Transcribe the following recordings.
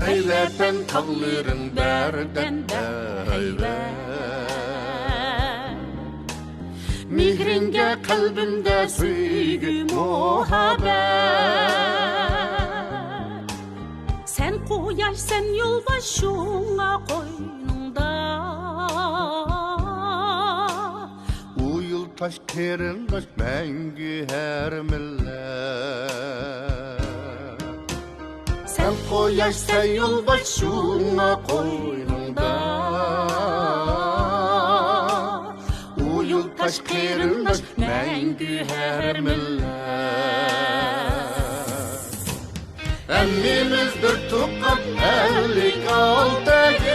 Eyleten tağların berden heybet. Mihringe kalbimde süygü muhabbet. Sen koyaş sen yolbaşına koynunda. Uyul taş kerindaş mengü her millet. Sen koyaş sen yolbaşına koynunda. Uyul taş kerindaş mengü her millet. Emmimiz bir tukat 56 gün.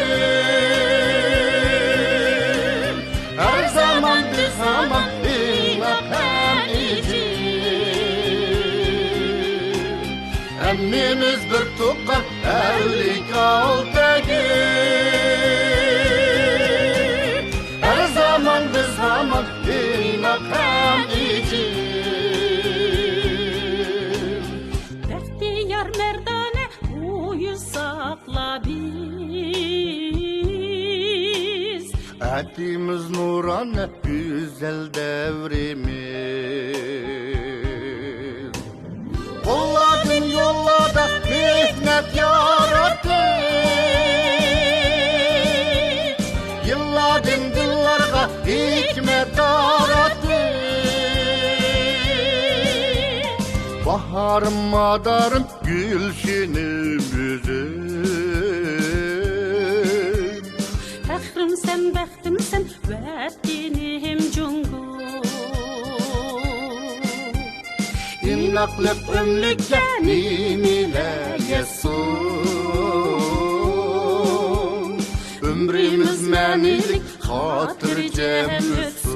Her zaman bir zaman inap hem icim. Emmimiz bir tukat 56 gün. Her zaman bir zaman inap hem icim. Behtiyar merdane uyu sakla biz. Etimiz nurane güzel devrimiz. Kolladın yollada mihnet yarattın. Yılladın dillarga hikmet darattın. Baharım madarım gülşinim yüzüm. Fəxrim sen, bəxtim sen, vəttinim cungu. İnnaklık ömlük benim ile yesun. Ömrümüz menilik hatırcem ötsün.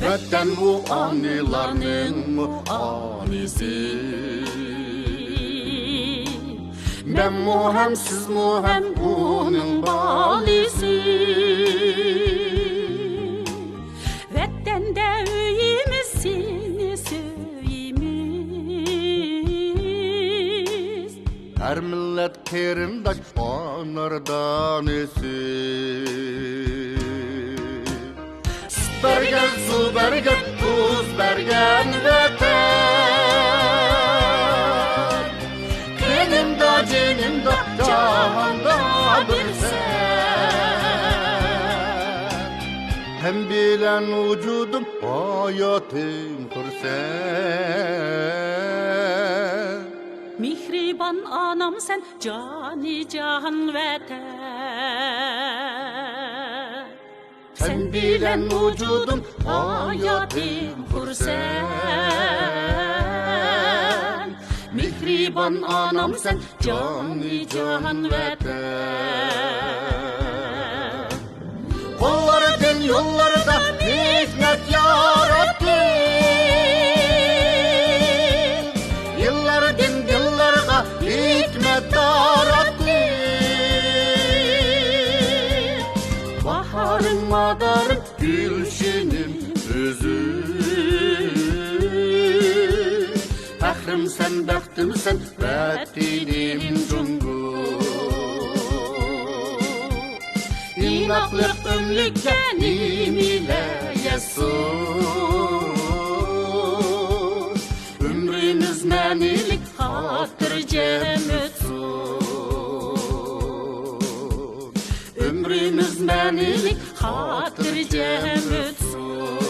Vətən bu anilarının muanisi. Ben muhem siz muhem bunun balisi. Vətəndə öyümüzsiniz öyümüz. Her millet kerindaş onlardan esin. Bergen, su bergen, tuz bergen vatan. Kenimda, cenimda, cahanda bir sen. Hem bilen vücudum, hayatım kursen. Mihriban anam sen, cani can vətən. Sen bilen vücudum, hayatım kursen. Mihriban anam sen, cani can vatan. Kollardan yollarda hikmet yarattın. Yıllardan yıllarga hikmet darattın. Baharım madarım gülşinim özüm. Fəxrim sen, bəxtim sen, vəttinim cungu. İnnaklık ömlük benim ile yesun. Ömrümüz menilik hatırcem ötsün. Ömrümüz menilik hatırcem ötsün.